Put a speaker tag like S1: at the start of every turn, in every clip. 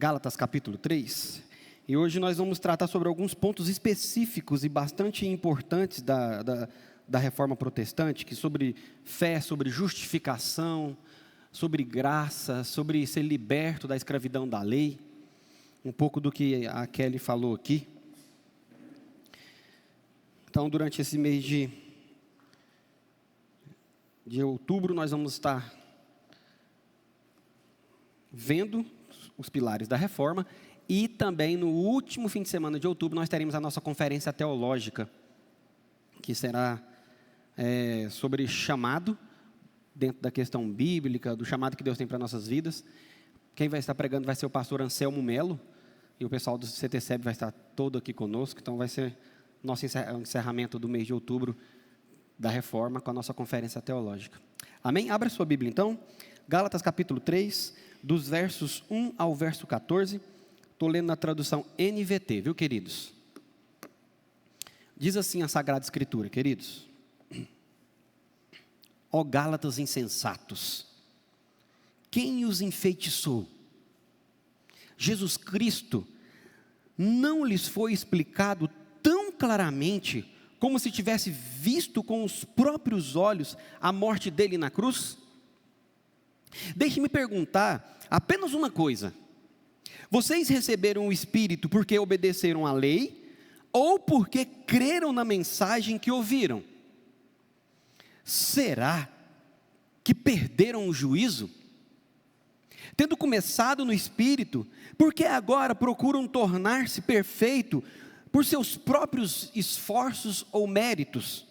S1: Gálatas capítulo 3, e hoje nós vamos tratar sobre alguns pontos específicos e bastante importantes da reforma protestante, que sobre fé, sobre justificação, sobre graça, sobre ser liberto da escravidão da lei, um pouco do que a Kelly falou aqui. Então, durante esse mês de outubro, nós vamos estar vendo os pilares da reforma, e também no último fim de semana de outubro nós teremos a nossa conferência teológica, que será sobre chamado, dentro da questão bíblica, do chamado que Deus tem para nossas vidas. Quem vai estar pregando vai ser o pastor Anselmo Melo, e o pessoal do CTCEB vai estar todo aqui conosco. Então vai ser nosso encerramento do mês de outubro da reforma com a nossa conferência teológica. Amém? Abra sua Bíblia então, Gálatas capítulo 3, dos versos 1 ao verso 14, estou lendo na tradução NVT, viu, queridos? Diz assim a Sagrada Escritura, queridos: ó Gálatas insensatos, quem os enfeitiçou? Jesus Cristo não lhes foi explicado tão claramente, como se tivesse visto com os próprios olhos a morte dele na cruz? Deixe-me perguntar apenas uma coisa: vocês receberam o Espírito porque obedeceram à lei, ou porque creram na mensagem que ouviram? Será que perderam o juízo? Tendo começado no Espírito, por que agora procuram tornar-se perfeito por seus próprios esforços ou méritos?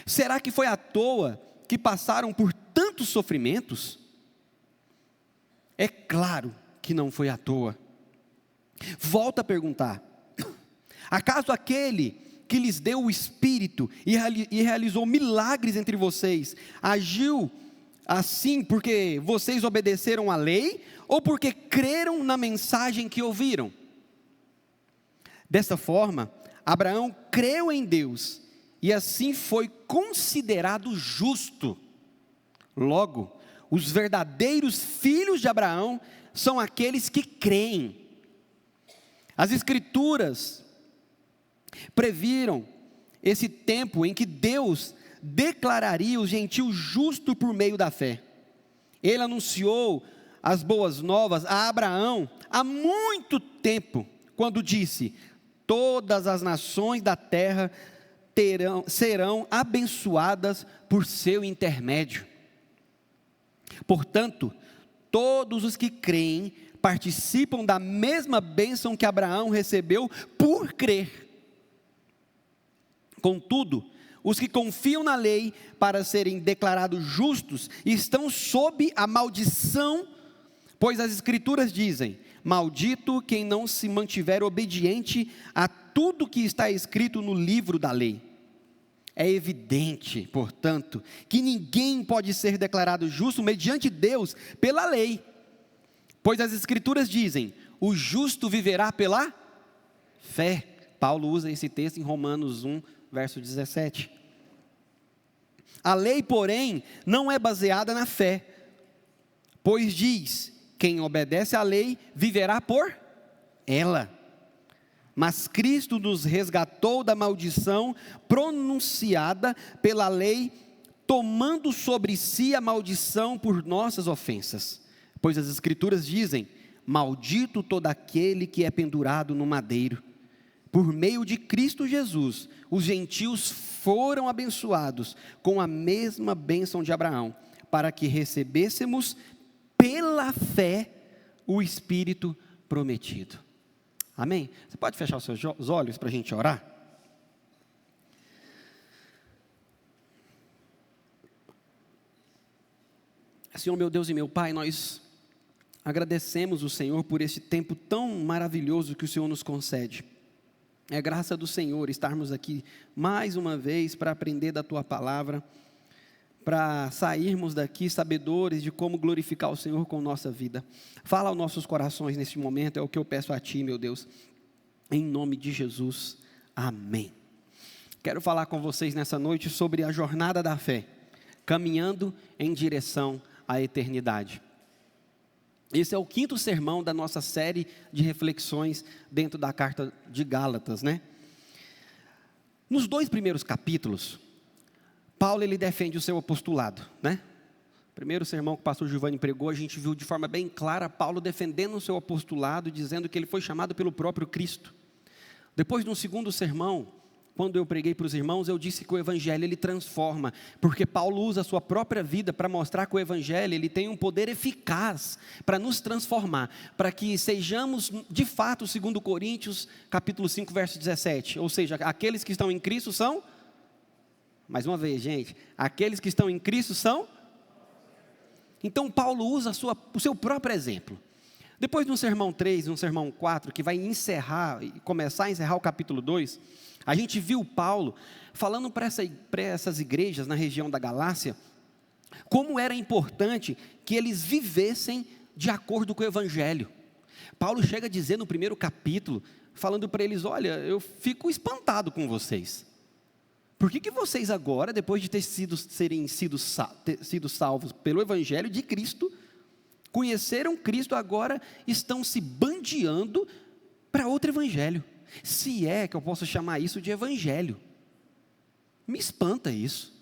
S1: Será que foi à toa que passaram por tantos sofrimentos? É claro que não foi à toa. Volto a perguntar: acaso aquele que lhes deu o Espírito e realizou milagres entre vocês, agiu assim porque vocês obedeceram à lei, ou porque creram na mensagem que ouviram? Dessa forma, Abraão creu em Deus, e assim foi considerado justo. Logo, os verdadeiros filhos de Abraão são aqueles que creem. As Escrituras previram esse tempo em que Deus declararia o gentio justo por meio da fé. Ele anunciou as boas novas a Abraão há muito tempo, quando disse: todas as nações da terra serão abençoadas por seu intermédio. Portanto, todos os que creem participam da mesma bênção que Abraão recebeu por crer. Contudo, os que confiam na lei para serem declarados justos estão sob a maldição, pois as Escrituras dizem: maldito quem não se mantiver obediente a tudo que está escrito no livro da lei. É evidente, portanto, que ninguém pode ser declarado justo mediante Deus pela lei, pois as Escrituras dizem: o justo viverá pela fé. Paulo usa esse texto em Romanos 1, verso 17. A lei, porém, não é baseada na fé, pois diz: quem obedece à lei viverá por ela. Mas Cristo nos resgatou da maldição pronunciada pela lei, tomando sobre si a maldição por nossas ofensas. Pois as Escrituras dizem: maldito todo aquele que é pendurado no madeiro. Por meio de Cristo Jesus, os gentios foram abençoados com a mesma bênção de Abraão, para que recebêssemos pela fé o Espírito prometido. Amém? Você pode fechar os seus olhos para a gente orar? Senhor, meu Deus e meu Pai, nós agradecemos o Senhor por esse tempo tão maravilhoso que o Senhor nos concede. É graça do Senhor estarmos aqui mais uma vez para aprender da Tua palavra, para sairmos daqui sabedores de como glorificar o Senhor com nossa vida. Fala aos nossos corações neste momento, é o que eu peço a Ti, meu Deus, em nome de Jesus, amém. Quero falar com vocês nessa noite sobre a jornada da fé, caminhando em direção à eternidade. Esse é o 5º sermão da nossa série de reflexões dentro da carta de Gálatas, né? Nos 2 primeiros capítulos, Paulo ele defende o seu apostolado, né? Primeiro sermão que o pastor Giovanni pregou, a gente viu de forma bem clara Paulo defendendo o seu apostolado, dizendo que ele foi chamado pelo próprio Cristo. Depois de um segundo sermão, quando eu preguei para os irmãos, eu disse que o evangelho ele transforma, porque Paulo usa a sua própria vida para mostrar que o evangelho ele tem um poder eficaz para nos transformar, para que sejamos de fato, segundo Coríntios, capítulo 5, verso 17, ou seja, aqueles que estão em Cristo são, mais uma vez gente, aqueles que estão em Cristo são, então Paulo usa o seu próprio exemplo. Depois de um sermão 3, um sermão 4, que vai começar a encerrar o capítulo 2, a gente viu Paulo falando para essas igrejas na região da Galácia, como era importante que eles vivessem de acordo com o evangelho. Paulo chega a dizer no primeiro capítulo, falando para eles, olha, eu fico espantado com vocês. Por que vocês agora, depois de terem sido salvos pelo evangelho de Cristo, conheceram Cristo, agora estão se bandeando para outro evangelho? Se é que eu posso chamar isso de evangelho. Me espanta isso.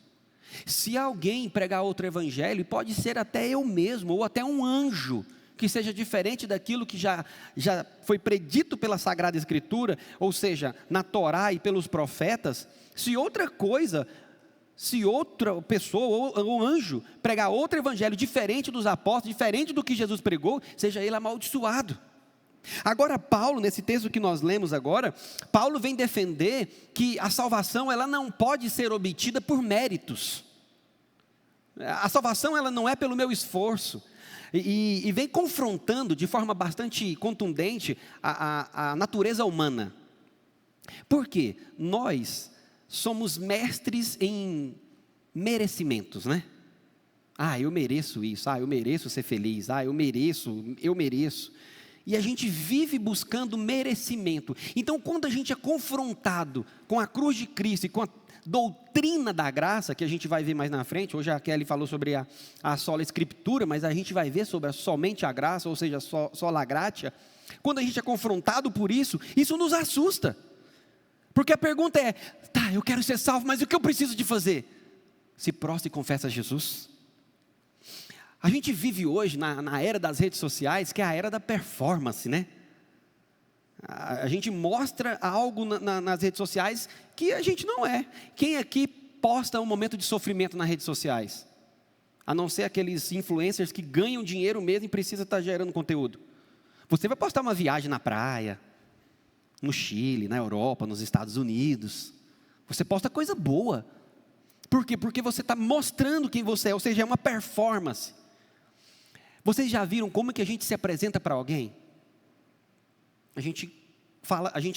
S1: Se alguém pregar outro evangelho, pode ser até eu mesmo, ou até um anjo, que seja diferente daquilo que já foi predito pela Sagrada Escritura, ou seja, na Torá e pelos profetas, se outra pessoa ou anjo pregar outro evangelho diferente dos apóstolos, diferente do que Jesus pregou, seja ele amaldiçoado. Agora Paulo, nesse texto que nós lemos agora, Paulo vem defender que a salvação ela não pode ser obtida por méritos. A salvação ela não é pelo meu esforço. E vem confrontando de forma bastante contundente a natureza humana. Por quê? Nós somos mestres em merecimentos, né? Eu mereço isso, eu mereço ser feliz, eu mereço. E a gente vive buscando merecimento. Então, quando a gente é confrontado com a cruz de Cristo e com a doutrina da graça, que a gente vai ver mais na frente, hoje a Kelly falou sobre a sola escritura, mas a gente vai ver sobre somente a graça, ou seja, sola gratia. Quando a gente é confrontado por isso nos assusta. Porque a pergunta é, eu quero ser salvo, mas o que eu preciso de fazer? Se prostra e confessa a Jesus. A gente vive hoje na era das redes sociais, que é a era da performance, né? A gente mostra algo nas redes sociais que a gente não é. Quem aqui posta um momento de sofrimento nas redes sociais? A não ser aqueles influencers que ganham dinheiro mesmo e precisa estar gerando conteúdo. Você vai postar uma viagem na praia, no Chile, na Europa, nos Estados Unidos. Você posta coisa boa. Por quê? Porque você está mostrando quem você é, ou seja, é uma performance. Vocês já viram como que a gente se apresenta para alguém? A gente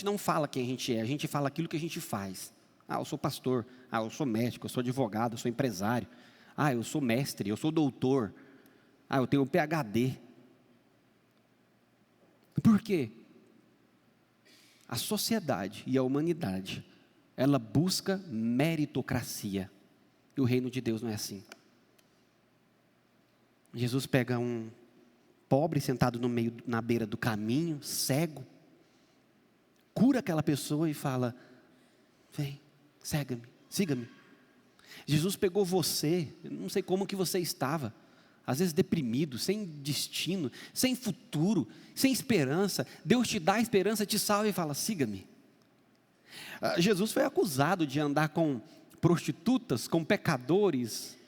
S1: não fala quem a gente fala aquilo que a gente faz. Eu sou pastor, eu sou médico, eu sou advogado, eu sou empresário. Eu sou mestre, eu sou doutor. Eu tenho um PhD. Por quê? A sociedade e a humanidade, ela busca meritocracia. E o reino de Deus não é assim. Jesus pega um pobre sentado na beira do caminho, cego, cura aquela pessoa e fala, vem, siga-me. Jesus pegou você, não sei como que você estava, às vezes deprimido, sem destino, sem futuro, sem esperança. Deus te dá a esperança, te salva e fala, siga-me. Jesus foi acusado de andar com prostitutas, com pecadores.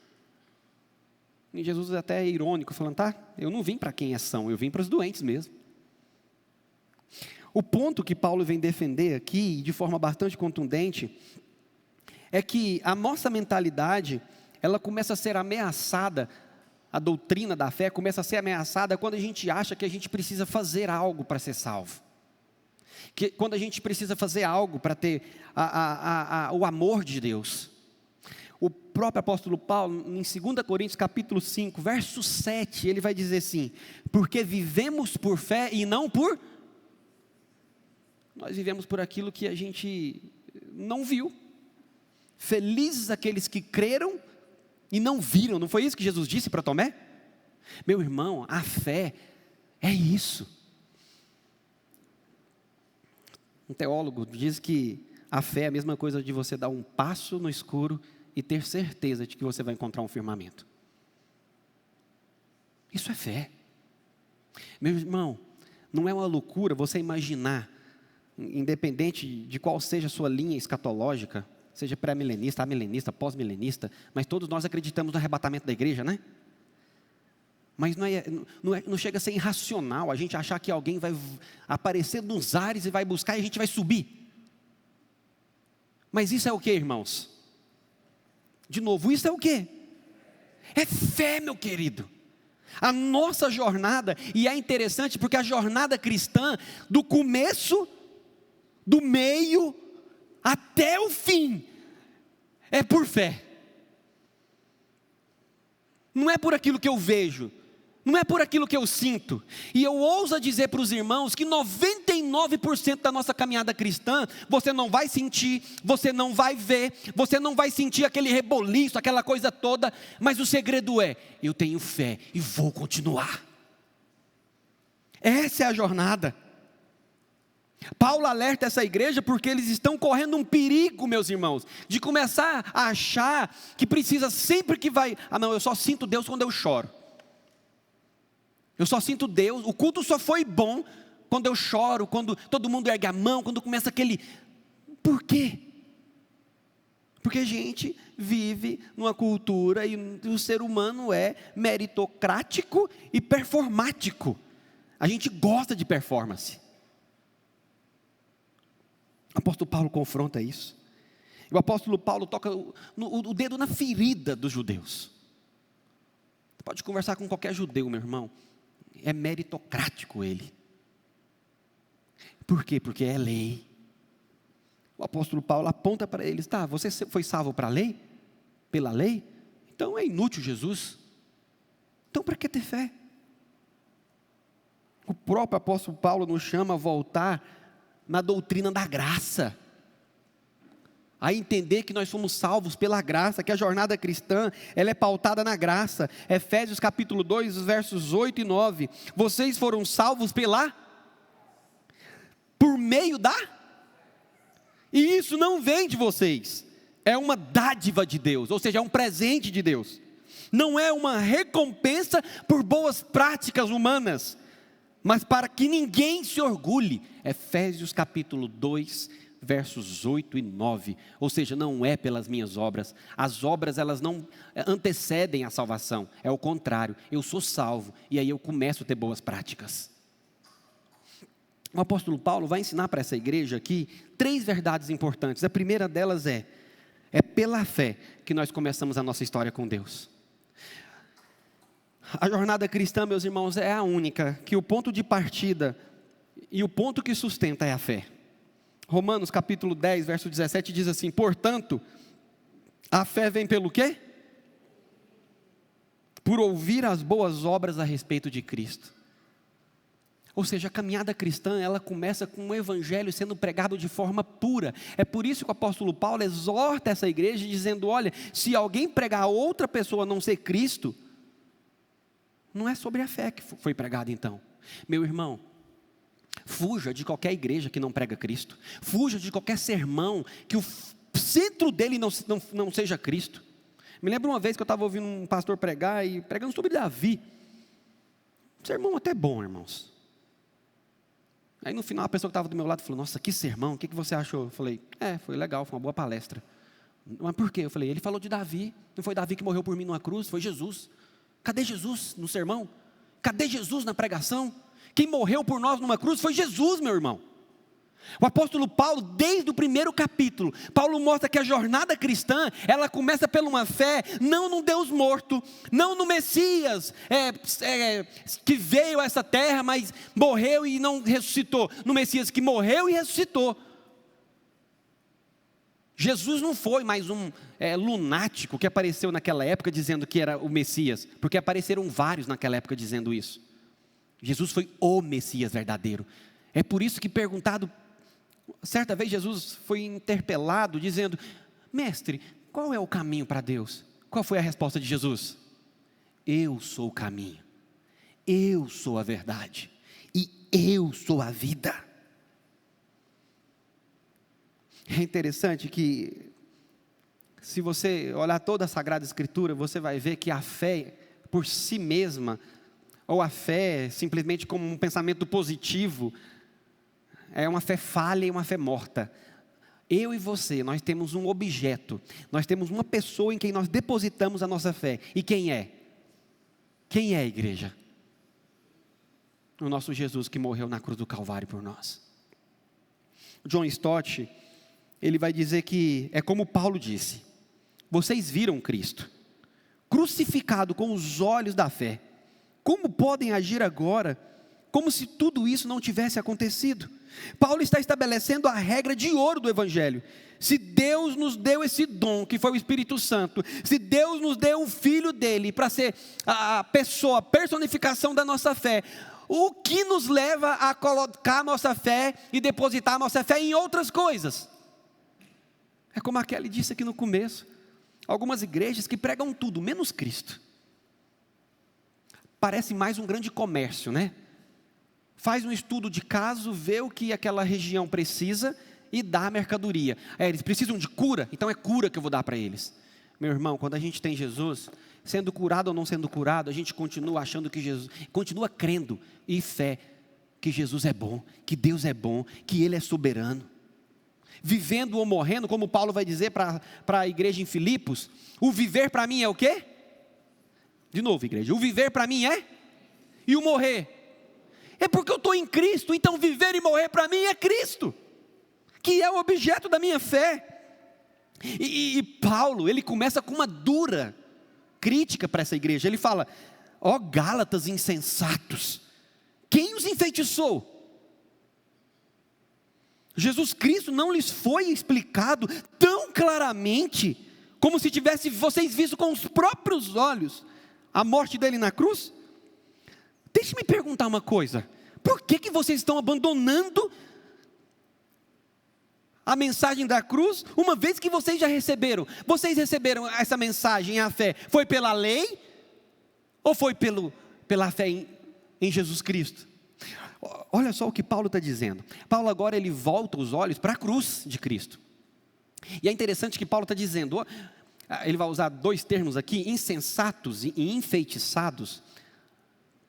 S1: E Jesus até é irônico, falando, eu não vim para quem é são, eu vim para os doentes mesmo. O ponto que Paulo vem defender aqui, de forma bastante contundente, é que a nossa mentalidade, ela começa a ser ameaçada, a doutrina da fé começa a ser ameaçada quando a gente acha que a gente precisa fazer algo para ser salvo. Quando a gente precisa fazer algo para ter o amor de Deus. O próprio apóstolo Paulo, em 2 Coríntios capítulo 5, verso 7, ele vai dizer assim, porque vivemos por fé e não por... Nós vivemos por aquilo que a gente não viu. Felizes aqueles que creram e não viram, não foi isso que Jesus disse para Tomé? Meu irmão, a fé É isso. Um teólogo diz que a fé é a mesma coisa de você dar um passo no escuro e ter certeza de que você vai encontrar um firmamento. Isso é fé. Meu irmão, não é uma loucura você imaginar, independente de qual seja a sua linha escatológica, seja pré-milenista, amilenista, pós-milenista, mas todos nós acreditamos no arrebatamento da igreja, né? Mas não chega a ser irracional a gente achar que alguém vai aparecer nos ares e vai buscar e a gente vai subir. Mas isso é o que, irmãos? De novo, isso é o que? É fé, meu querido. A nossa jornada, e é interessante porque a jornada cristã, do começo, do meio, até o fim, é por fé. Não é por aquilo que eu vejo, não é por aquilo que eu sinto. E eu ouso dizer para os irmãos que 99% da nossa caminhada cristã, você não vai sentir, você não vai ver, você não vai sentir aquele reboliço, aquela coisa toda, mas o segredo é, eu tenho fé e vou continuar. Essa é a jornada. Paulo alerta essa igreja porque eles estão correndo um perigo, meus irmãos, de começar a achar que precisa sempre que vai, não, eu só sinto Deus quando eu choro. Eu só sinto Deus, o culto só foi bom quando eu choro, quando todo mundo ergue a mão, quando começa aquele... Por quê? Porque a gente vive numa cultura e o ser humano é meritocrático e performático. A gente gosta de performance. O apóstolo Paulo confronta isso. O apóstolo Paulo toca o dedo na ferida dos judeus. Você pode conversar com qualquer judeu, meu irmão. É meritocrático ele. Por quê? Porque é lei. O apóstolo Paulo aponta para eles, tá, você foi salvo para a lei? Pela lei? Então é inútil Jesus. Então para que ter fé? O próprio apóstolo Paulo nos chama a voltar na doutrina da graça. A entender que nós somos salvos pela graça, que a jornada cristã, ela é pautada na graça. Efésios capítulo 2, versos 8 e 9. Vocês foram salvos por meio da... E isso não vem de vocês. É uma dádiva de Deus, ou seja, é um presente de Deus. Não é uma recompensa por boas práticas humanas, mas para que ninguém se orgulhe. Efésios capítulo 2, versos 8 e 9, ou seja, não é pelas minhas obras, as obras elas não antecedem a salvação, é o contrário, eu sou salvo, e aí eu começo a ter boas práticas. O apóstolo Paulo vai ensinar para essa igreja aqui 3 verdades importantes. A primeira delas é pela fé que nós começamos a nossa história com Deus. A jornada cristã, meus irmãos, é a única que o ponto de partida e o ponto que sustenta é a fé. Romanos capítulo 10, verso 17 diz assim: portanto, a fé vem pelo quê? Por ouvir as boas obras a respeito de Cristo. Ou seja, a caminhada cristã, ela começa com o evangelho sendo pregado de forma pura. É por isso que o apóstolo Paulo exorta essa igreja dizendo, olha, se alguém pregar a outra pessoa a não ser Cristo, não é sobre a fé que foi pregada então. Meu irmão, fuja de qualquer igreja que não prega Cristo. Fuja de qualquer sermão que o centro dele não seja Cristo. Me lembro uma vez que eu estava ouvindo um pastor pregar e pregando sobre Davi. Sermão até bom, irmãos. Aí no final a pessoa que estava do meu lado falou, nossa, que sermão, o que você achou? Eu falei, foi legal, foi uma boa palestra. Mas por quê? Eu falei, ele falou de Davi. Não foi Davi que morreu por mim numa cruz, foi Jesus. Cadê Jesus no sermão? Cadê Jesus na pregação? Quem morreu por nós numa cruz foi Jesus, meu irmão. O apóstolo Paulo, desde o primeiro capítulo, Paulo mostra que a jornada cristã, ela começa por uma fé, não no Deus morto, não no Messias, que veio a essa terra, mas morreu e não ressuscitou, no Messias que morreu e ressuscitou. Jesus não foi mais um lunático que apareceu naquela época dizendo que era o Messias, porque apareceram vários naquela época dizendo isso. Jesus foi o Messias verdadeiro. É por isso que perguntado, certa vez Jesus foi interpelado dizendo, mestre, qual é o caminho para Deus? Qual foi a resposta de Jesus? Eu sou o caminho, eu sou a verdade e eu sou a vida. É interessante que, se você olhar toda a Sagrada Escritura, você vai ver que a fé por si mesma, ou a fé simplesmente como um pensamento positivo, é uma fé falha e uma fé morta. Eu e você, nós temos um objeto, nós temos uma pessoa em quem nós depositamos a nossa fé. E quem é? Quem é a igreja? O nosso Jesus que morreu na cruz do Calvário por nós. John Stott, ele vai dizer que é como Paulo disse: vocês viram Cristo crucificado com os olhos da fé, como podem agir agora como se tudo isso não tivesse acontecido? Paulo está estabelecendo a regra de ouro do Evangelho. Se Deus nos deu esse dom, que foi o Espírito Santo, se Deus nos deu o Filho dele, para ser a pessoa, a personificação da nossa fé, o que nos leva a colocar a nossa fé e depositar a nossa fé em outras coisas? É como a Kelly disse aqui no começo, algumas igrejas que pregam tudo, menos Cristo. Parece mais um grande comércio, né? Faz um estudo de caso, vê o que aquela região precisa e dá a mercadoria. Eles precisam de cura, então é cura que eu vou dar para eles. Meu irmão, quando a gente tem Jesus, sendo curado ou não sendo curado, a gente continua achando que Jesus, continua crendo e fé, que Jesus é bom, que Deus é bom, que Ele é soberano. Vivendo ou morrendo, como Paulo vai dizer para a igreja em Filipos, o viver para mim é o quê? De novo, igreja, o viver para mim é? E o morrer? É porque eu estou em Cristo, então viver e morrer para mim é Cristo, que é o objeto da minha fé. E Paulo, ele começa com uma dura crítica para essa igreja. Ele fala: ó Gálatas insensatos, quem os enfeitiçou? Jesus Cristo não lhes foi explicado tão claramente, como se tivesse vocês visto com os próprios olhos a morte dele na cruz? Deixe-me perguntar uma coisa: por que vocês estão abandonando a mensagem da cruz, uma vez que vocês já receberam? Vocês receberam essa mensagem, a fé, foi pela lei, ou foi pela fé em Jesus Cristo? Olha só o que Paulo está dizendo. Paulo agora ele volta os olhos para a cruz de Cristo. E é interessante que Paulo está dizendo, ele vai usar dois termos aqui, insensatos e enfeitiçados.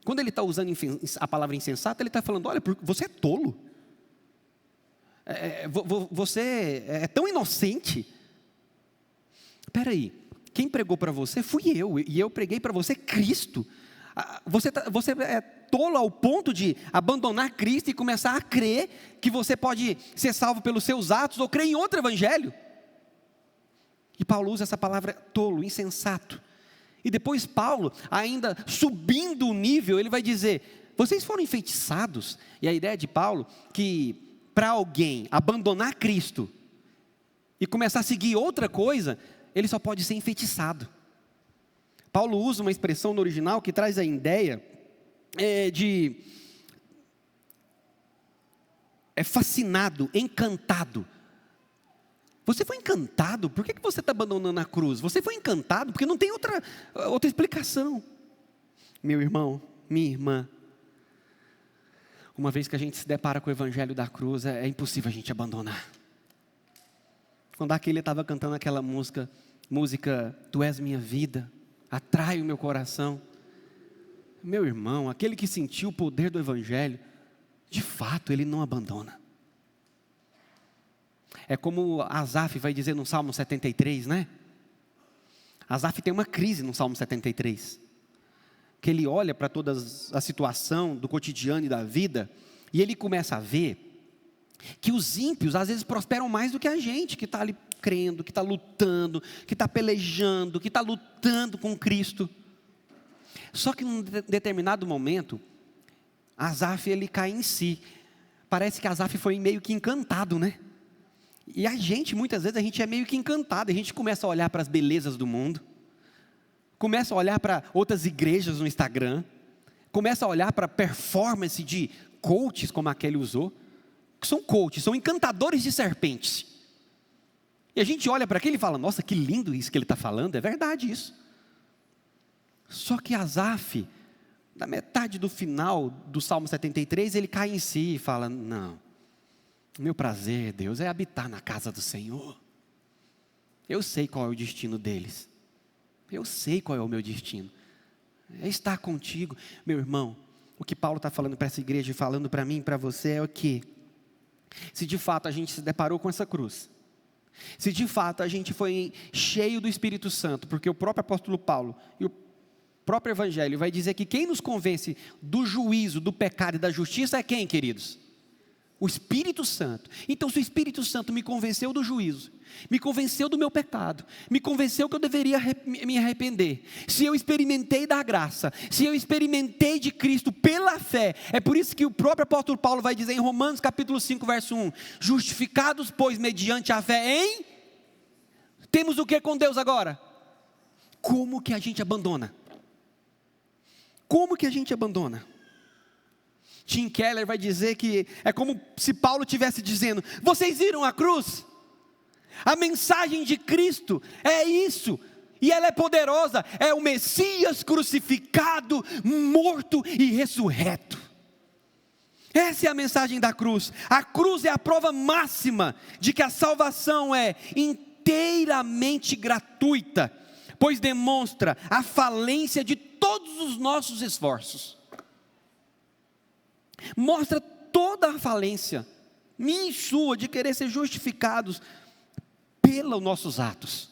S1: Quando ele está usando a palavra insensato, ele está falando: olha, você é tolo. Você é tão inocente. Espera aí, quem pregou para você fui eu, e eu preguei para você Cristo. Você é tolo ao ponto de abandonar Cristo e começar a crer que você pode ser salvo pelos seus atos ou crer em outro evangelho. E Paulo usa essa palavra tolo, insensato. E depois Paulo, ainda subindo o nível, ele vai dizer: vocês foram enfeitiçados. E a ideia de Paulo, que para alguém abandonar Cristo e começar a seguir outra coisa, ele só pode ser enfeitiçado. Paulo usa uma expressão no original que traz a ideia de fascinado, encantado. Você foi encantado? Por que você está abandonando a cruz? Você foi encantado porque não tem outra explicação. Meu irmão, minha irmã, uma vez que a gente se depara com o evangelho da cruz, é impossível a gente abandonar. Quando aquele estava cantando aquela música, Tu és minha vida, atrai o meu coração. Meu irmão, aquele que sentiu o poder do evangelho, de fato ele não abandona. É como Asaf vai dizer no Salmo 73, né? Asaf tem uma crise no Salmo 73, que ele olha para toda a situação do cotidiano e da vida, e ele começa a ver que os ímpios às vezes prosperam mais do que a gente, que está ali crendo, que está lutando, que está pelejando, que está lutando com Cristo. Só que num determinado momento, Asaf ele cai em si. Parece que Asaf foi meio que encantado, né? E a gente, muitas vezes, a gente é meio que encantado. A gente começa a olhar para as belezas do mundo, começa a olhar para outras igrejas no Instagram, começa a olhar para a performance de coaches, como aquele usou, que são coaches, são encantadores de serpentes. E a gente olha para aquele e fala: nossa, que lindo isso que ele está falando, é verdade isso. Só que Asaf, da metade do final do Salmo 73, ele cai em si e fala: não, meu prazer, Deus, é habitar na casa do Senhor. Eu sei qual é o destino deles. Eu sei qual é o meu destino. É estar contigo. Meu irmão, o que Paulo está falando para essa igreja e falando para mim e para você é o que? Se de fato a gente se deparou com essa cruz, se de fato a gente foi cheio do Espírito Santo, porque o próprio apóstolo Paulo e o próprio Evangelho vai dizer que quem nos convence do juízo, do pecado e da justiça é quem, queridos? O Espírito Santo. Então, se o Espírito Santo me convenceu do juízo, me convenceu do meu pecado, me convenceu que eu deveria me arrepender, se eu experimentei da graça, se eu experimentei de Cristo pela fé, é por isso que o próprio apóstolo Paulo vai dizer em Romanos capítulo 5, verso 1, justificados, pois, mediante a fé em... Temos o que com Deus agora? Como que a gente abandona? Como que a gente abandona? Tim Keller vai dizer que é como se Paulo estivesse dizendo: vocês viram a cruz? A mensagem de Cristo é isso, e ela é poderosa, é o Messias crucificado, morto e ressurreto. Essa é a mensagem da cruz. A cruz é a prova máxima de que a salvação é inteiramente gratuita, pois demonstra a falência de todos os nossos esforços. Mostra toda a falência, minha e sua, de querer ser justificados pelos nossos atos.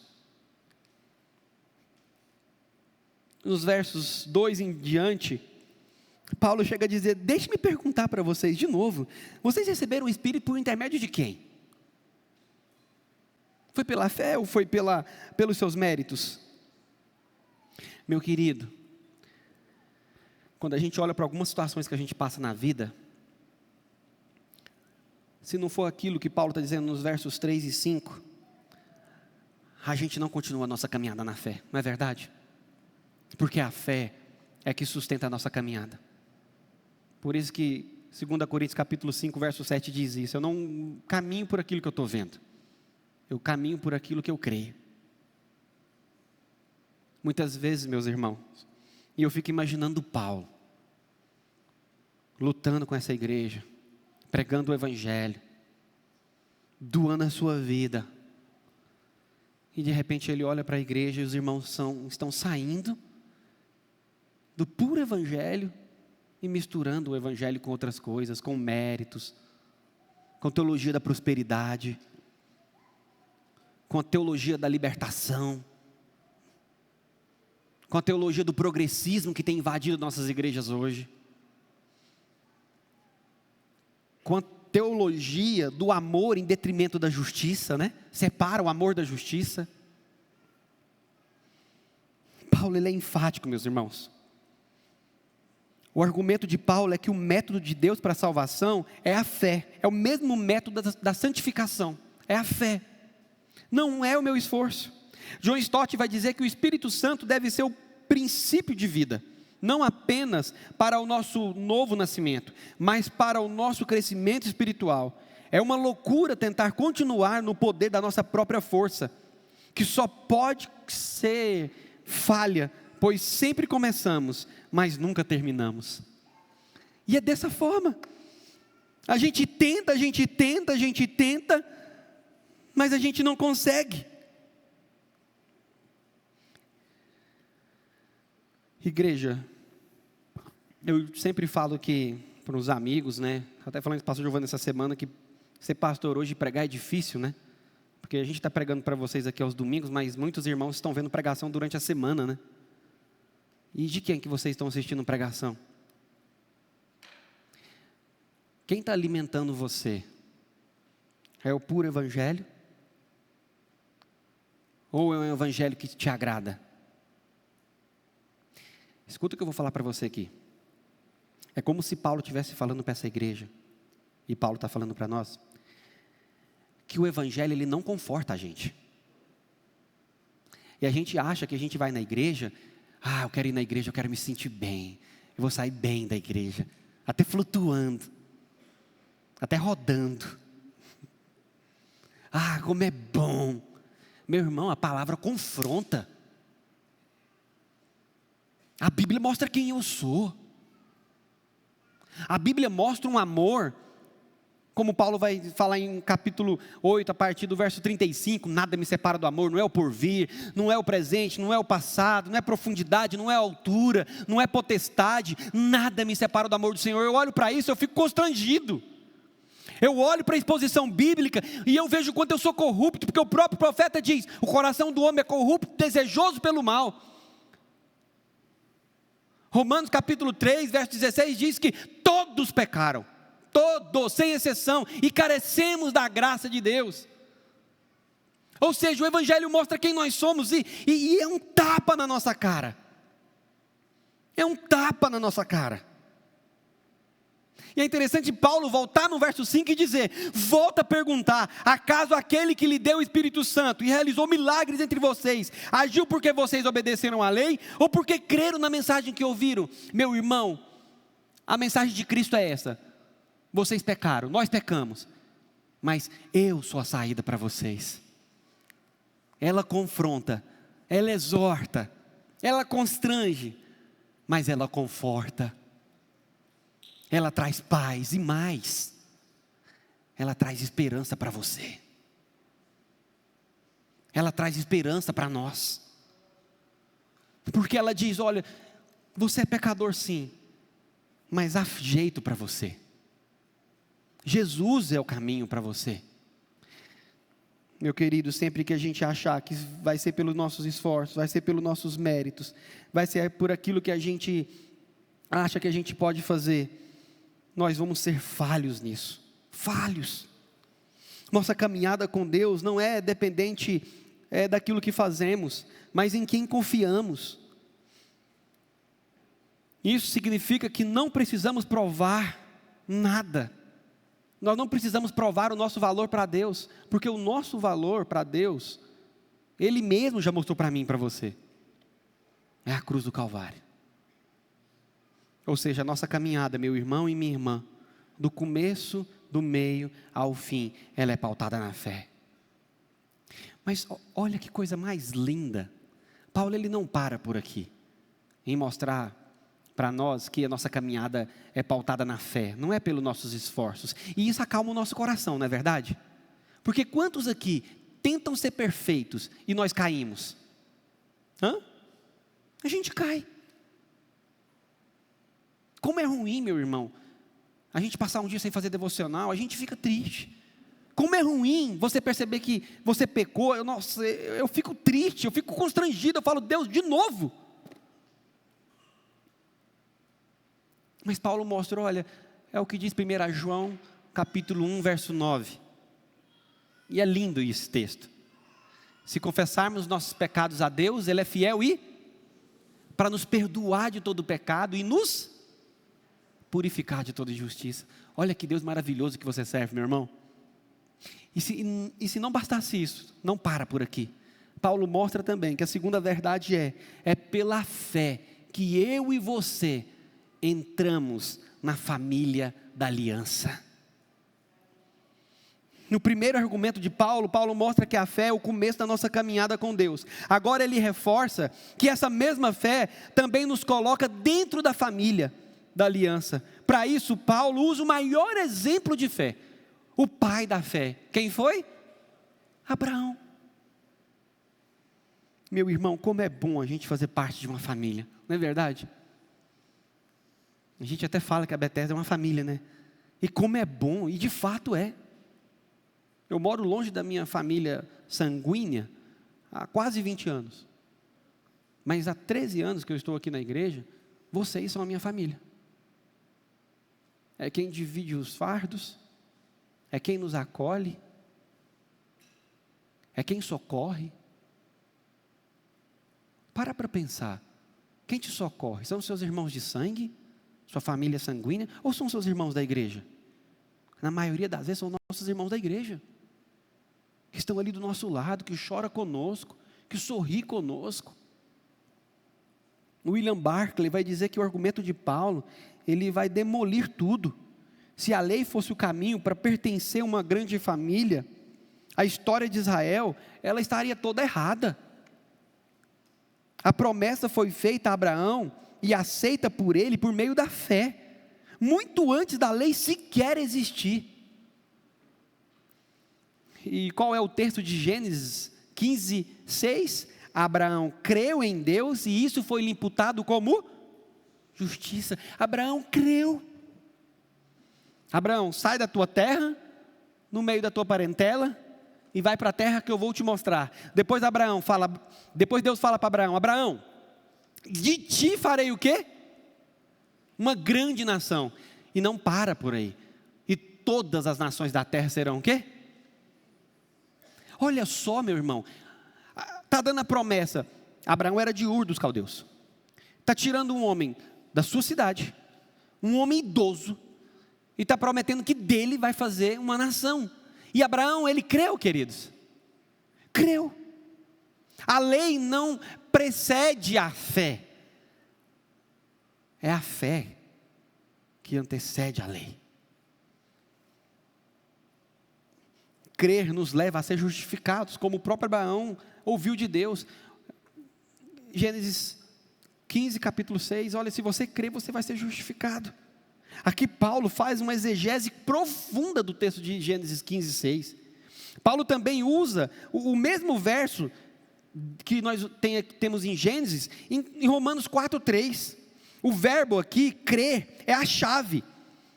S1: Nos versos 2 em diante, Paulo chega a dizer: deixe-me perguntar para vocês de novo, vocês receberam o Espírito por intermédio de quem? Foi pela fé ou foi pelos seus méritos? Meu querido, quando a gente olha para algumas situações que a gente passa na vida, se não for aquilo que Paulo está dizendo nos versos 3 e 5, a gente não continua a nossa caminhada na fé, não é verdade? Porque a fé é que sustenta a nossa caminhada. Por isso que 2 Coríntios capítulo 5, verso 7 diz isso: eu não caminho por aquilo que eu estou vendo, eu caminho por aquilo que eu creio. Muitas vezes, meus irmãos, e eu fico imaginando Paulo, lutando com essa igreja, pregando o Evangelho, doando a sua vida, e de repente ele olha para a igreja e os irmãos estão saindo do puro Evangelho e misturando o Evangelho com outras coisas, com méritos, com teologia da prosperidade, com a teologia da libertação, com a teologia do progressismo que tem invadido nossas igrejas hoje, com a teologia do amor em detrimento da justiça, né? Separa o amor da justiça. Paulo, ele é enfático, meus irmãos. O argumento de Paulo é que o método de Deus para a salvação é a fé, é o mesmo método da santificação, é a fé, não é o meu esforço. John Stott vai dizer que o Espírito Santo deve ser o princípio de vida, não apenas para o nosso novo nascimento, mas para o nosso crescimento espiritual. É uma loucura tentar continuar no poder da nossa própria força, que só pode ser falha, pois sempre começamos, mas nunca terminamos. E é dessa forma. A gente tenta, mas a gente não consegue. Igreja, eu sempre falo que para os amigos, né? Até falando com o pastor Giovanni essa semana, que ser pastor hoje e pregar é difícil, né? Porque a gente está pregando para vocês aqui aos domingos, mas muitos irmãos estão vendo pregação durante a semana, né? E de quem que vocês estão assistindo pregação? Quem está alimentando você? É o puro Evangelho? Ou é um Evangelho que te agrada? Escuta o que eu vou falar para você aqui. É como se Paulo estivesse falando para essa igreja, e Paulo está falando para nós, que o Evangelho ele não conforta a gente. E a gente acha que a gente vai na igreja, eu quero ir na igreja, eu quero me sentir bem, eu vou sair bem da igreja, até flutuando, até rodando. Como é bom. Meu irmão, a palavra confronta. A Bíblia mostra quem eu sou. A Bíblia mostra um amor, como Paulo vai falar em capítulo 8, a partir do verso 35, nada me separa do amor, não é o porvir, não é o presente, não é o passado, não é profundidade, não é altura, não é potestade, nada me separa do amor do Senhor. Eu olho para isso, eu fico constrangido. Eu olho para a exposição bíblica e eu vejo o quanto eu sou corrupto, porque o próprio profeta diz: o coração do homem é corrupto, desejoso pelo mal. Romanos capítulo 3, verso 16 diz que todos pecaram, todos, sem exceção, e carecemos da graça de Deus. Ou seja, o Evangelho mostra quem nós somos e é um tapa na nossa cara. É um tapa na nossa cara. E é interessante Paulo voltar no verso 5 e dizer: volta a perguntar, acaso aquele que lhe deu o Espírito Santo e realizou milagres entre vocês, agiu porque vocês obedeceram à lei, ou porque creram na mensagem que ouviram? Meu irmão, a mensagem de Cristo é essa: vocês pecaram, nós pecamos, mas eu sou a saída para vocês. Ela confronta, ela exorta, ela constrange, mas ela conforta. Ela traz paz e mais, ela traz esperança para você. Ela traz esperança para nós. Porque ela diz: olha, você é pecador sim, mas há jeito para você. Jesus é o caminho para você. Meu querido, sempre que a gente achar que vai ser pelos nossos esforços, vai ser pelos nossos méritos, vai ser por aquilo que a gente acha que a gente pode fazer, nós vamos ser falhos nisso, falhos. Nossa caminhada com Deus não é dependente daquilo que fazemos, mas em quem confiamos. Isso significa que não precisamos provar nada. Nós não precisamos provar o nosso valor para Deus, porque o nosso valor para Deus, Ele mesmo já mostrou para mim e para você. É a cruz do Calvário. Ou seja, a nossa caminhada, meu irmão e minha irmã, do começo, do meio ao fim, ela é pautada na fé. Mas olha que coisa mais linda. Paulo, ele não para por aqui, em mostrar para nós que a nossa caminhada é pautada na fé, não é pelos nossos esforços. E isso acalma o nosso coração, não é verdade? Porque quantos aqui tentam ser perfeitos e nós caímos? A gente cai. Como é ruim, meu irmão, a gente passar um dia sem fazer devocional, a gente fica triste. Como é ruim você perceber que você pecou, eu fico triste, eu fico constrangido, eu falo: Deus, de novo. Mas Paulo mostra, olha, é o que diz 1 João, capítulo 1, verso 9. E é lindo esse texto. Se confessarmos nossos pecados a Deus, Ele é fiel para nos perdoar de todo pecado e nos purificar de toda injustiça. Olha que Deus maravilhoso que você serve, meu irmão. E se não bastasse isso, não para por aqui. Paulo mostra também que a segunda verdade é pela fé que eu e você entramos na família da aliança. No primeiro argumento de Paulo, Paulo mostra que a fé é o começo da nossa caminhada com Deus. Agora ele reforça que essa mesma fé também nos coloca dentro da família da aliança. Para isso, Paulo usa o maior exemplo de fé, o pai da fé. Quem foi? Abraão. Meu irmão, como é bom a gente fazer parte de uma família, não é verdade? A gente até fala que a Bethesda é uma família, né? E como é bom, e de fato é. Eu moro longe da minha família sanguínea há quase 20 anos. Mas há 13 anos que eu estou aqui na igreja, vocês são a minha família. É quem divide os fardos, é quem nos acolhe, é quem socorre. Para pensar, quem te socorre? São os seus irmãos de sangue? Sua família sanguínea? Ou são seus irmãos da igreja? Na maioria das vezes são nossos irmãos da igreja, que estão ali do nosso lado, que chora conosco, que sorri conosco. William Barclay vai dizer que o argumento de Paulo, ele vai demolir tudo. Se a lei fosse o caminho para pertencer a uma grande família, a história de Israel, ela estaria toda errada. A promessa foi feita a Abraão e aceita por ele por meio da fé. muito antes da lei sequer existir. E qual é o texto de Gênesis 15, 6? Abraão creu em Deus e isso foi lhe imputado como justiça. Abraão creu. Abraão, sai da tua terra, no meio da tua parentela, e vai para a terra que eu vou te mostrar. Depois Deus fala para Abraão: Abraão, de ti farei o quê? Uma grande nação. E não para por aí. E todas as nações da terra serão o quê? Olha só, meu irmão, está dando a promessa. Abraão era de Ur dos caldeus, está tirando um homem da sua cidade, um homem idoso, e está prometendo que dele vai fazer uma nação. E Abraão, ele creu, queridos, creu. A lei não precede a fé, é a fé que antecede a lei. Crer nos leva a ser justificados, como o próprio Abraão ouviu de Deus. Gênesis 15, capítulo 6, olha, se você crer, você vai ser justificado. Aqui Paulo faz uma exegese profunda do texto de Gênesis 15, 6. Paulo também usa o mesmo verso que nós temos em Gênesis, em Romanos 4, 3. O verbo aqui, crer, é a chave.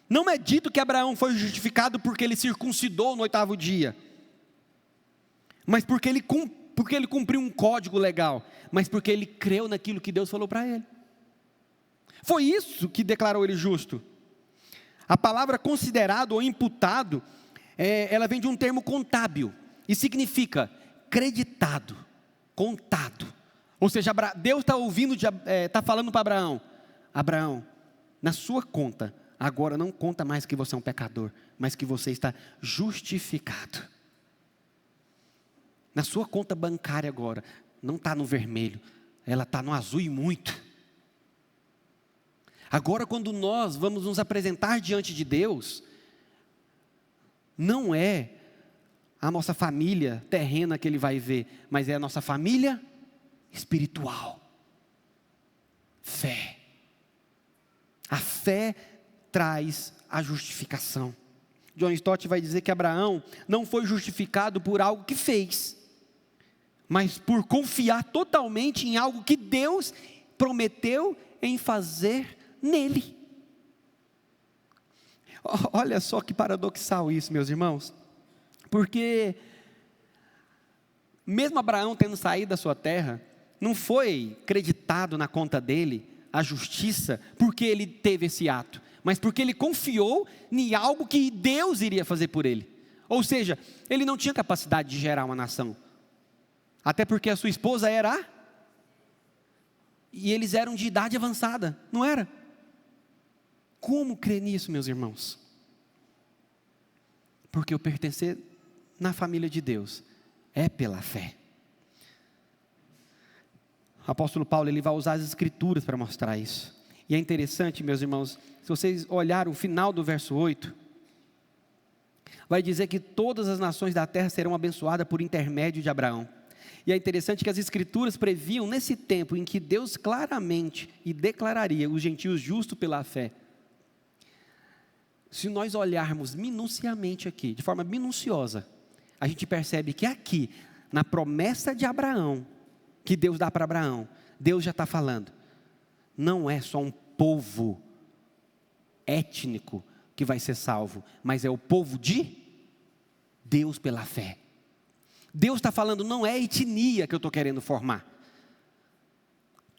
S1: Não é dito que Abraão foi justificado porque ele circuncidou no 8º dia, mas porque ele cumpriu um código legal, mas porque ele creu naquilo que Deus falou para ele. Foi isso que declarou ele justo. A palavra considerado ou imputado, ela vem de um termo contábil, e significa creditado, contado. Ou seja, Deus está falando para Abraão: Abraão, na sua conta, agora não conta mais que você é um pecador, mas que você está justificado. Na sua conta bancária agora, não está no vermelho, ela está no azul e muito. Agora, quando nós vamos nos apresentar diante de Deus, não é a nossa família terrena que Ele vai ver, mas é a nossa família espiritual. Fé. A fé traz a justificação. John Stott vai dizer que Abraão não foi justificado por algo que fez, mas por confiar totalmente em algo que Deus prometeu em fazer nele. Olha só que paradoxal isso, meus irmãos, porque mesmo Abraão tendo saído da sua terra, não foi creditado na conta dele a justiça porque ele teve esse ato, mas porque ele confiou em algo que Deus iria fazer por ele. Ou seja, ele não tinha capacidade de gerar uma nação, até porque a sua esposa era, e eles eram de idade avançada, não era? Como crer nisso, meus irmãos? Porque o pertencer na família de Deus é pela fé. O apóstolo Paulo, ele vai usar as escrituras para mostrar isso. E é interessante, meus irmãos, se vocês olharem o final do verso 8, vai dizer que todas as nações da terra serão abençoadas por intermédio de Abraão. E é interessante que as escrituras previam nesse tempo em que Deus claramente e declararia os gentios justos pela fé. Se nós olharmos minuciamente aqui, de forma minuciosa, a gente percebe que aqui, na promessa de Abraão, que Deus dá para Abraão, Deus já está falando, não é só um povo étnico que vai ser salvo, mas é o povo de Deus pela fé. Deus está falando, não é etnia que eu estou querendo formar.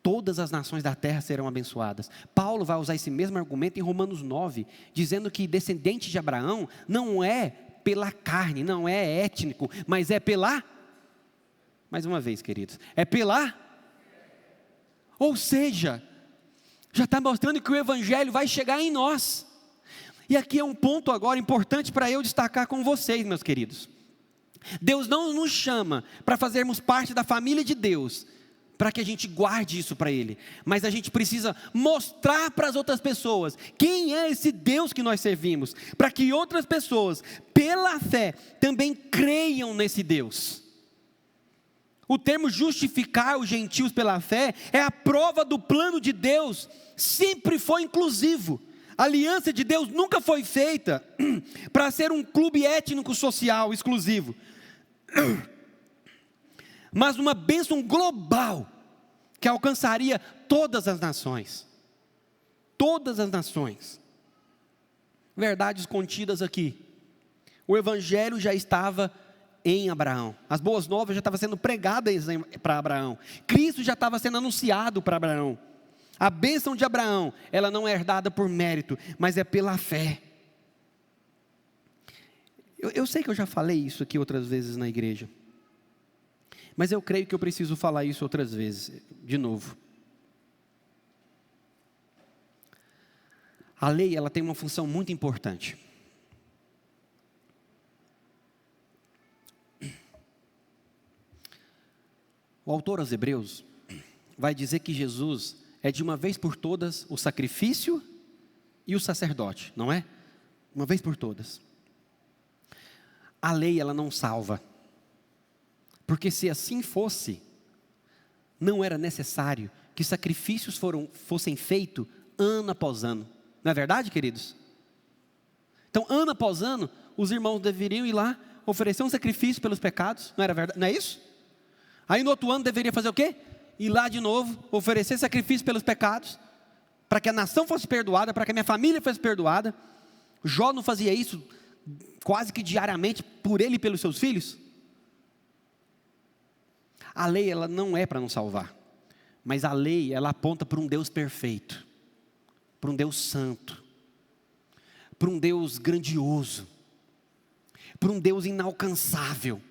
S1: Todas as nações da terra serão abençoadas. Paulo vai usar esse mesmo argumento em Romanos 9, dizendo que descendente de Abraão não é pela carne, não é étnico, mas é pela, mais uma vez, queridos, é pela, ou seja, já está mostrando que o evangelho vai chegar em nós. E aqui é um ponto agora importante para eu destacar com vocês, meus queridos. Deus não nos chama para fazermos parte da família de Deus, para que a gente guarde isso para Ele, mas a gente precisa mostrar para as outras pessoas quem é esse Deus que nós servimos, para que outras pessoas, pela fé, também creiam nesse Deus. O termo justificar os gentios pela fé é a prova do plano de Deus, sempre foi inclusivo. A aliança de Deus nunca foi feita para ser um clube étnico social exclusivo, mas uma bênção global que alcançaria todas as nações. Todas as nações. Verdades contidas aqui. O evangelho já estava em Abraão. As boas novas já estavam sendo pregadas para Abraão. Cristo já estava sendo anunciado para Abraão. A bênção de Abraão, ela não é herdada por mérito, mas é pela fé. Eu sei que eu já falei isso aqui outras vezes na igreja, mas eu creio que eu preciso falar isso outras vezes, de novo. A lei, ela tem uma função muito importante. O autor aos Hebreus vai dizer que Jesus é de uma vez por todas o sacrifício e o sacerdote, não é? Uma vez por todas. A lei, ela não salva. Porque se assim fosse, não era necessário que sacrifícios fossem feitos ano após ano. Não é verdade, queridos? Então, ano após ano, os irmãos deveriam ir lá, oferecer um sacrifício pelos pecados, não era verdade? Não é isso? Aí no outro ano deveria fazer o quê? Ir lá de novo, oferecer sacrifício pelos pecados, para que a nação fosse perdoada, para que a minha família fosse perdoada. Jó não fazia isso quase que diariamente, por ele e pelos seus filhos? A lei, ela não é para nos salvar, mas a lei, ela aponta para um Deus perfeito, para um Deus santo, para um Deus grandioso, para um Deus inalcançável,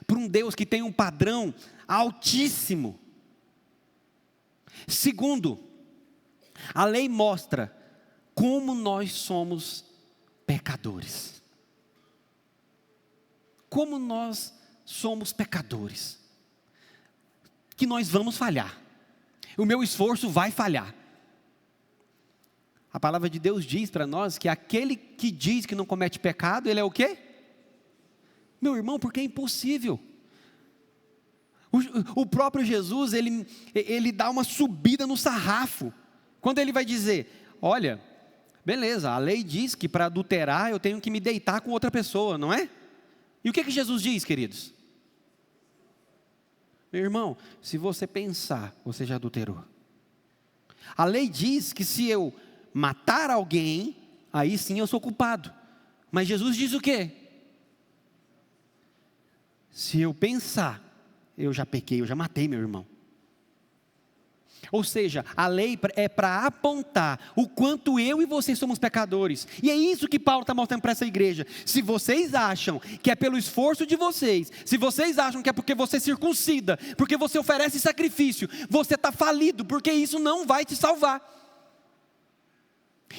S1: para um Deus que tem um padrão altíssimo. Segundo, a lei mostra como nós somos pecadores. Como nós somos pecadores. Que nós vamos falhar. O meu esforço vai falhar. A palavra de Deus diz para nós que aquele que diz que não comete pecado, ele é o quê? Meu irmão, porque é impossível. O próprio Jesus, ele dá uma subida no sarrafo, quando ele vai dizer, olha, beleza, a lei diz que para adulterar eu tenho que me deitar com outra pessoa, não é? E o que Jesus diz, queridos? Meu irmão, se você pensar, você já adulterou. A lei diz que se eu matar alguém, aí sim eu sou culpado, mas Jesus diz o quê? Se eu pensar, eu já pequei, eu já matei meu irmão. Ou seja, a lei é para apontar o quanto eu e vocês somos pecadores. E é isso que Paulo está mostrando para essa igreja. Se vocês acham que é pelo esforço de vocês, se vocês acham que é porque você circuncida, porque você oferece sacrifício, você está falido, porque isso não vai te salvar.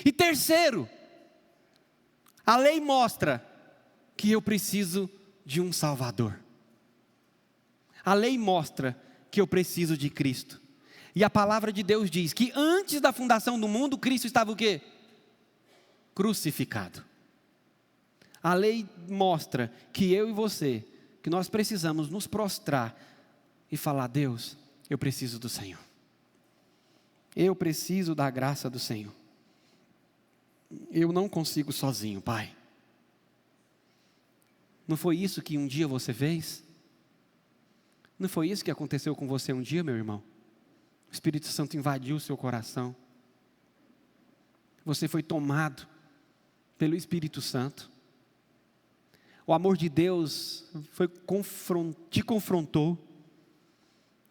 S1: E terceiro, a lei mostra que eu preciso de um Salvador. A lei mostra que eu preciso de Cristo. E a palavra de Deus diz que antes da fundação do mundo, Cristo estava o quê? Crucificado. A lei mostra que eu e você, que nós precisamos nos prostrar e falar, Deus, eu preciso do Senhor. Eu preciso da graça do Senhor. Eu não consigo sozinho, Pai. Não foi isso que um dia você fez? Não foi isso que aconteceu com você um dia, meu irmão? O Espírito Santo invadiu o seu coração. Você foi tomado pelo Espírito Santo. O amor de Deus te confrontou.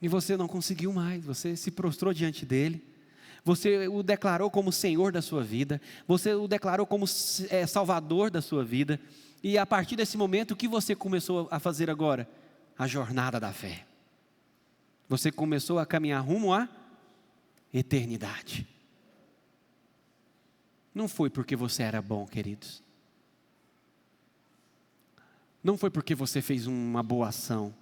S1: E você não conseguiu mais. Você se prostrou diante dele. Você o declarou como Senhor da sua vida. Você o declarou como Salvador da sua vida. E a partir desse momento, o que você começou a fazer agora? A jornada da fé. Você começou a caminhar rumo à eternidade. Não foi porque você era bom, queridos. Não foi porque você fez uma boa ação.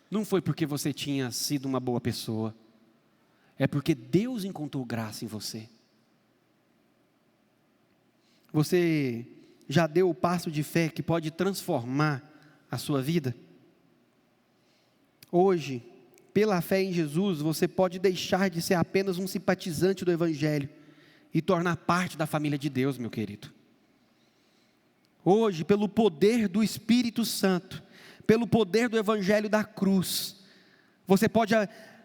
S1: Não foi porque você tinha sido uma boa pessoa. É porque Deus encontrou graça em você. Você já deu o passo de fé que pode transformar a sua vida? Hoje, pela fé em Jesus, você pode deixar de ser apenas um simpatizante do Evangelho e tornar parte da família de Deus, meu querido. Hoje, pelo poder do Espírito Santo, pelo poder do Evangelho da cruz, você pode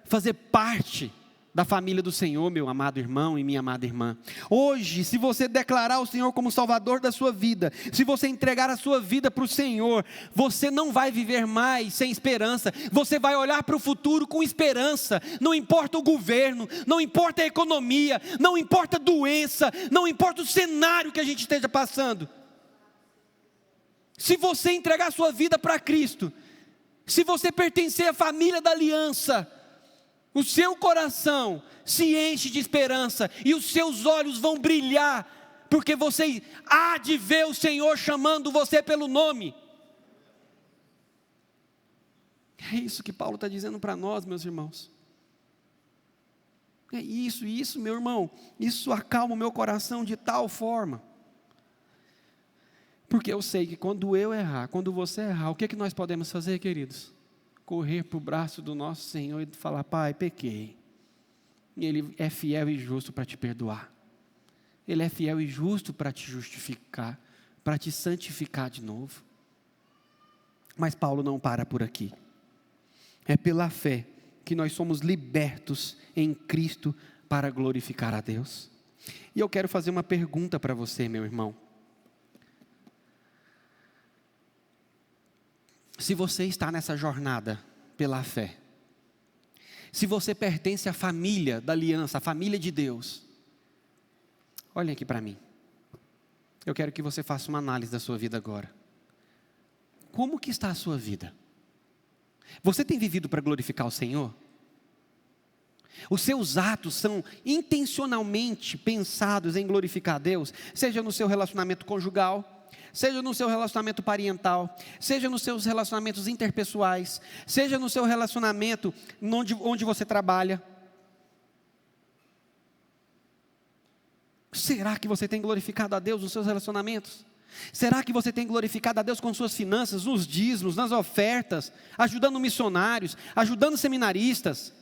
S1: fazer parte da família do Senhor, meu amado irmão e minha amada irmã. Hoje, se você declarar o Senhor como Salvador da sua vida, se você entregar a sua vida para o Senhor, você não vai viver mais sem esperança, você vai olhar para o futuro com esperança. Não importa o governo, não importa a economia, não importa a doença, não importa o cenário que a gente esteja passando. Se você entregar a sua vida para Cristo, se você pertencer à família da aliança, o seu coração se enche de esperança e os seus olhos vão brilhar, porque você há de ver o Senhor chamando você pelo nome. É isso que Paulo está dizendo para nós, meus irmãos. É isso, meu irmão, isso acalma o meu coração de tal forma. Porque eu sei que quando eu errar, quando você errar, o que nós podemos fazer, queridos? Correr para o braço do nosso Senhor e falar: Pai, pequei. E Ele é fiel e justo para te perdoar. Ele é fiel e justo para te justificar, para te santificar de novo. Mas Paulo não para por aqui. É pela fé que nós somos libertos em Cristo para glorificar a Deus. E eu quero fazer uma pergunta para você, meu irmão. Se você está nessa jornada pela fé, se você pertence à família da aliança, à família de Deus, olhem aqui para mim. Eu quero que você faça uma análise da sua vida agora. Como que está a sua vida? Você tem vivido para glorificar o Senhor? Os seus atos são intencionalmente pensados em glorificar a Deus, seja no seu relacionamento conjugal, seja no seu relacionamento parental, seja nos seus relacionamentos interpessoais, seja no seu relacionamento onde você trabalha. Será que você tem glorificado a Deus nos seus relacionamentos? Será que você tem glorificado a Deus com suas finanças, nos dízimos, nas ofertas, ajudando missionários, ajudando seminaristas?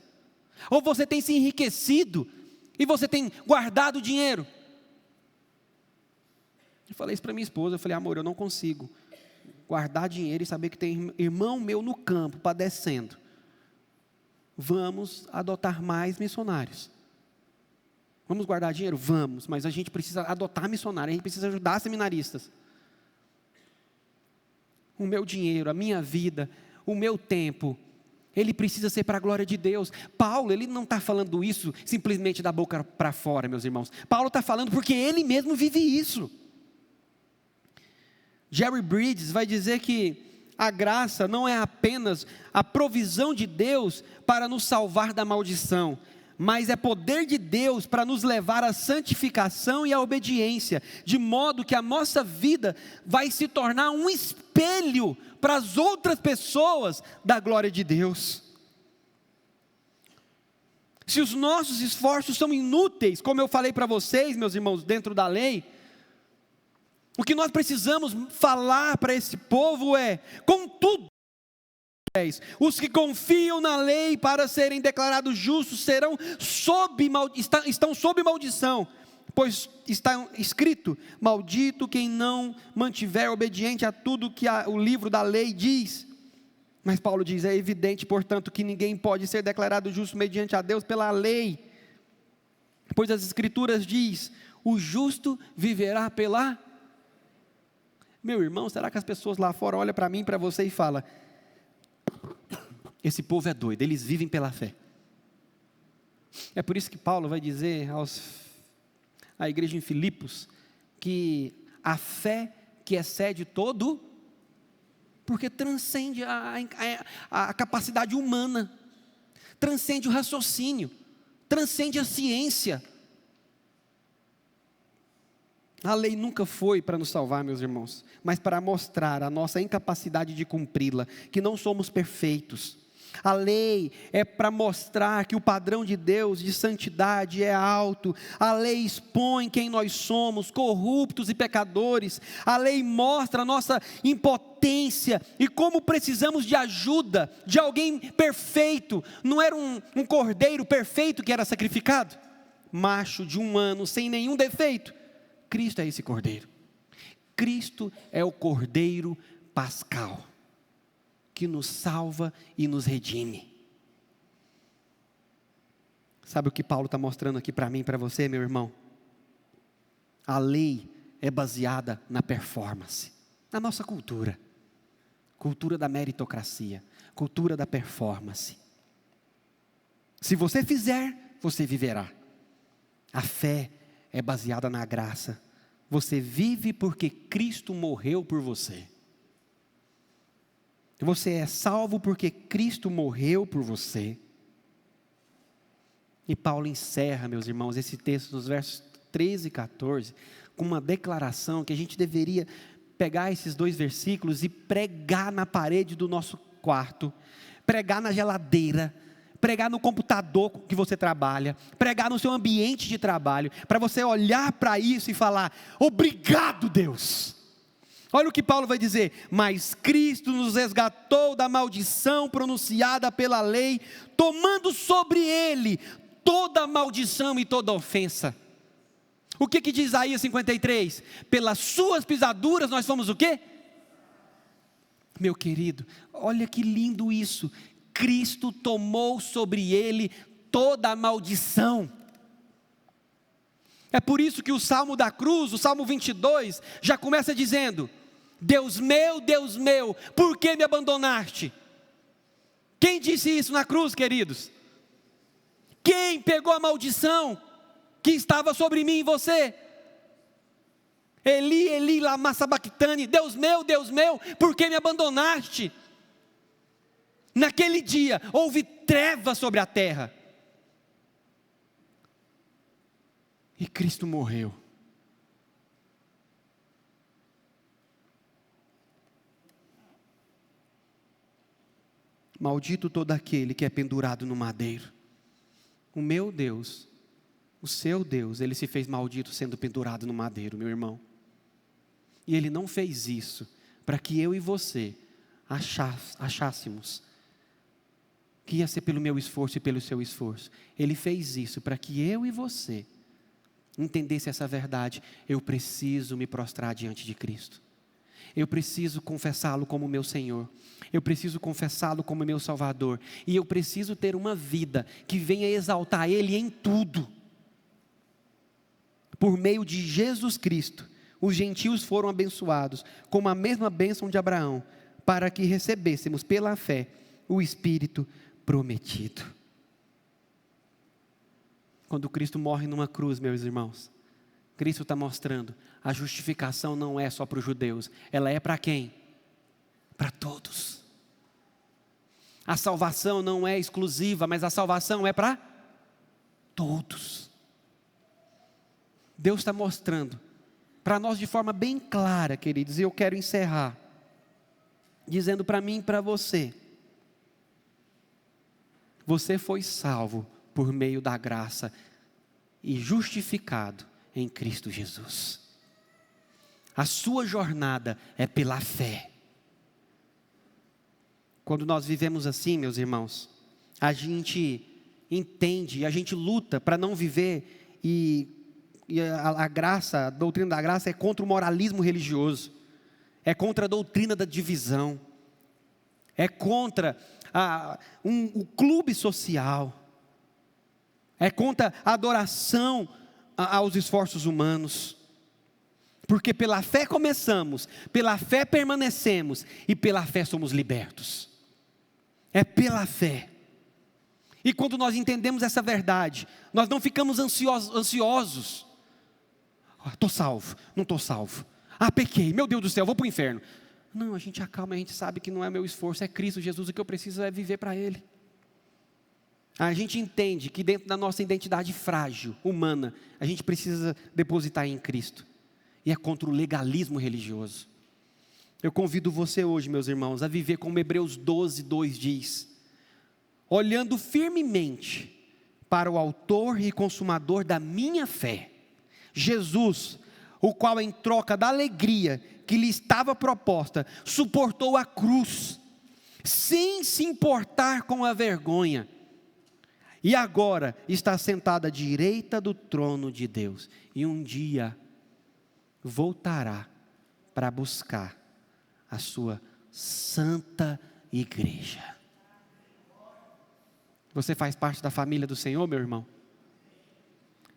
S1: Ou você tem se enriquecido e você tem guardado dinheiro? Eu falei isso para minha esposa, eu falei: amor, eu não consigo guardar dinheiro e saber que tem irmão meu no campo padecendo. Vamos adotar mais missionários. Vamos guardar dinheiro? Vamos, mas a gente precisa adotar missionários, a gente precisa ajudar seminaristas. O meu dinheiro, a minha vida, o meu tempo, ele precisa ser para a glória de Deus. Paulo, ele não está falando isso simplesmente da boca para fora, meus irmãos. Paulo está falando porque ele mesmo vive isso. Jerry Bridges vai dizer que a graça não é apenas a provisão de Deus para nos salvar da maldição, mas é poder de Deus para nos levar à santificação e à obediência, de modo que a nossa vida vai se tornar um espelho para as outras pessoas da glória de Deus. Se os nossos esforços são inúteis, como eu falei para vocês, meus irmãos, dentro da lei, o que nós precisamos falar para esse povo é: contudo, os que confiam na lei para serem declarados justos estão sob maldição, pois está escrito: maldito quem não mantiver obediente a tudo que o livro da lei diz. Mas Paulo diz: é evidente, portanto, que ninguém pode ser declarado justo mediante a Deus pela lei, pois as escrituras diz: o justo viverá pela... Meu irmão, será que as pessoas lá fora olham para mim e para você e falam: esse povo é doido, eles vivem pela fé? É por isso que Paulo vai dizer à igreja em Filipos que a fé que excede todo, porque transcende a capacidade humana, transcende o raciocínio, transcende a ciência. A lei nunca foi para nos salvar, meus irmãos, mas para mostrar a nossa incapacidade de cumpri-la, que não somos perfeitos. A lei é para mostrar que o padrão de Deus de santidade é alto. A lei expõe quem nós somos, corruptos e pecadores. A lei mostra a nossa impotência e como precisamos de ajuda, de alguém perfeito. Não era um cordeiro perfeito que era sacrificado? Macho de 1 ano, sem nenhum defeito. Cristo é esse cordeiro. Cristo é o cordeiro pascal, que nos salva e nos redime. Sabe o que Paulo está mostrando aqui para mim e para você, meu irmão? A lei é baseada na performance, na nossa cultura. Cultura da meritocracia, cultura da performance. Se você fizer, você viverá. A fé é baseada na graça. Você vive porque Cristo morreu por você. Você é salvo porque Cristo morreu por você. E Paulo encerra, meus irmãos, esse texto nos versos 13 e 14, com uma declaração que a gente deveria pegar esses 2 versículos e pregar na parede do nosso quarto, pregar na geladeira, pregar no computador que você trabalha, pregar no seu ambiente de trabalho, para você olhar para isso e falar: obrigado, Deus. Olha o que Paulo vai dizer: mas Cristo nos resgatou da maldição pronunciada pela lei, tomando sobre ele toda maldição e toda ofensa. O que diz Isaías 53? Pelas suas pisaduras nós fomos o quê? Meu querido, olha que lindo isso. Cristo tomou sobre ele toda a maldição. É por isso que o Salmo da Cruz, o Salmo 22, já começa dizendo: Deus meu, por que me abandonaste? Quem disse isso na cruz, queridos? Quem pegou a maldição que estava sobre mim e você? Eli, Eli, lama sabachthani. Deus meu, por que me abandonaste? Naquele dia houve trevas sobre a terra. E Cristo morreu. Maldito todo aquele que é pendurado no madeiro. O meu Deus, o seu Deus, ele se fez maldito sendo pendurado no madeiro, meu irmão. E ele não fez isso para que eu e você achássemos que ia ser pelo meu esforço e pelo seu esforço. Ele fez isso para que eu e você entendesse essa verdade. Eu preciso me prostrar diante de Cristo. Eu preciso confessá-lo como meu Senhor. Eu preciso confessá-lo como meu Salvador. E eu preciso ter uma vida que venha exaltar Ele em tudo. Por meio de Jesus Cristo, os gentios foram abençoados com a mesma bênção de Abraão, para que recebêssemos pela fé o Espírito prometido. Quando Cristo morre numa cruz, meus irmãos, Cristo está mostrando: a justificação não é só para os judeus, ela é para quem? Para todos. A salvação não é exclusiva, mas a salvação é para todos. Deus está mostrando para nós de forma bem clara, queridos, e eu quero encerrar dizendo para mim e para você: você foi salvo por meio da graça e justificado em Cristo Jesus. A sua jornada é pela fé. Quando nós vivemos assim, meus irmãos, a gente entende, a gente luta para não viver, e a graça, a doutrina da graça é contra o moralismo religioso, é contra a doutrina da divisão, é contra o clube social, é contra a adoração aos esforços humanos, porque pela fé começamos, pela fé permanecemos e pela fé somos libertos. É pela fé. E quando nós entendemos essa verdade, nós não ficamos ansiosos. Estou salvo, não estou salvo. Pequei, meu Deus do céu, vou para o inferno. Não, a gente acalma, a gente sabe que não é meu esforço, é Cristo Jesus, o que eu preciso é viver para Ele. A gente entende que dentro da nossa identidade frágil, humana, a gente precisa depositar em Cristo. E é contra o legalismo religioso. Eu convido você hoje, meus irmãos, a viver como Hebreus 12:2 diz: olhando firmemente para o autor e consumador da minha fé, Jesus, o qual em troca da alegria que lhe estava proposta, suportou a cruz, sem se importar com a vergonha, e agora está sentado à direita do trono de Deus, e um dia voltará para buscar a sua santa igreja. Você faz parte da família do Senhor, meu irmão?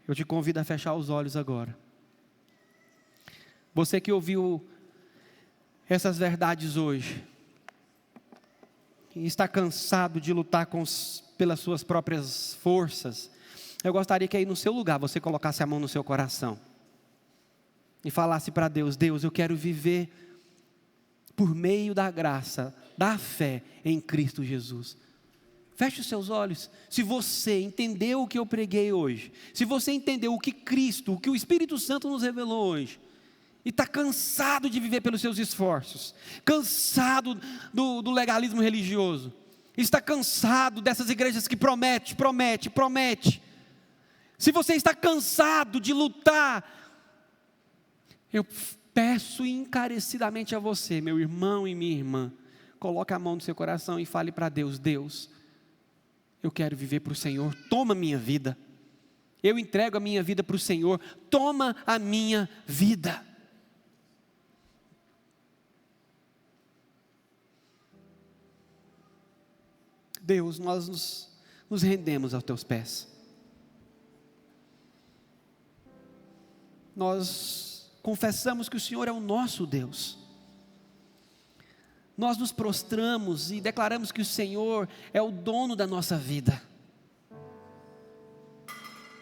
S1: Eu te convido a fechar os olhos agora. Você que ouviu essas verdades hoje, e está cansado de lutar pelas suas próprias forças, eu gostaria que aí no seu lugar você colocasse a mão no seu coração e falasse para Deus: Deus, eu quero viver por meio da graça, da fé em Cristo Jesus. Feche os seus olhos. Se você entendeu o que eu preguei hoje, se você entendeu o que Cristo, o que o Espírito Santo nos revelou hoje, e está cansado de viver pelos seus esforços, cansado do legalismo religioso, está cansado dessas igrejas que promete, se você está cansado de lutar, eu peço encarecidamente a você, meu irmão e minha irmã, coloque a mão no seu coração e fale para Deus: Deus, eu quero viver para o Senhor, toma a minha vida, eu entrego a minha vida para o Senhor, toma a minha vida. Deus, nós nos rendemos aos teus pés, nós confessamos que o Senhor é o nosso Deus, nós nos prostramos e declaramos que o Senhor é o dono da nossa vida.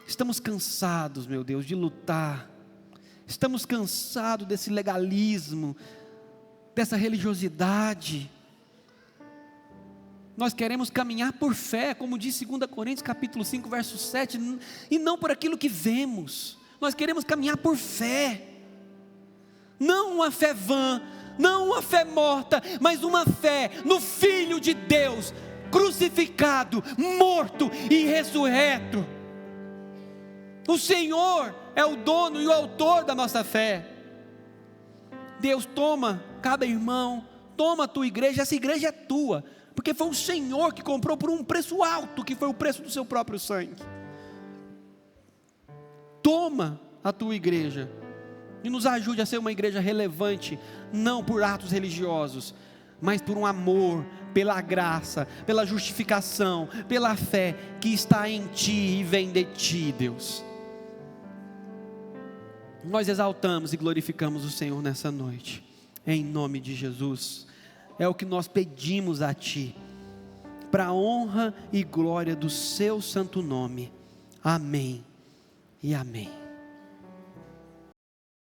S1: Estamos cansados, meu Deus, de lutar, estamos cansados desse legalismo, dessa religiosidade. Nós queremos caminhar por fé, como diz 2 Coríntios capítulo 5, verso 7, e não por aquilo que vemos. Nós queremos caminhar por fé, não uma fé vã, não uma fé morta, mas uma fé no Filho de Deus, crucificado, morto e ressurreto. O Senhor é o dono e o autor da nossa fé. Deus, toma cada irmão, toma a tua igreja, essa igreja é tua, porque foi o Senhor que comprou por um preço alto, que foi o preço do seu próprio sangue. Toma a tua igreja e nos ajude a ser uma igreja relevante, não por atos religiosos, mas por um amor, pela graça, pela justificação, pela fé que está em Ti e vem de Ti, Deus. Nós exaltamos e glorificamos o Senhor nessa noite, em nome de Jesus. É o que nós pedimos a Ti, para a honra e glória do Seu santo nome. Amém e amém.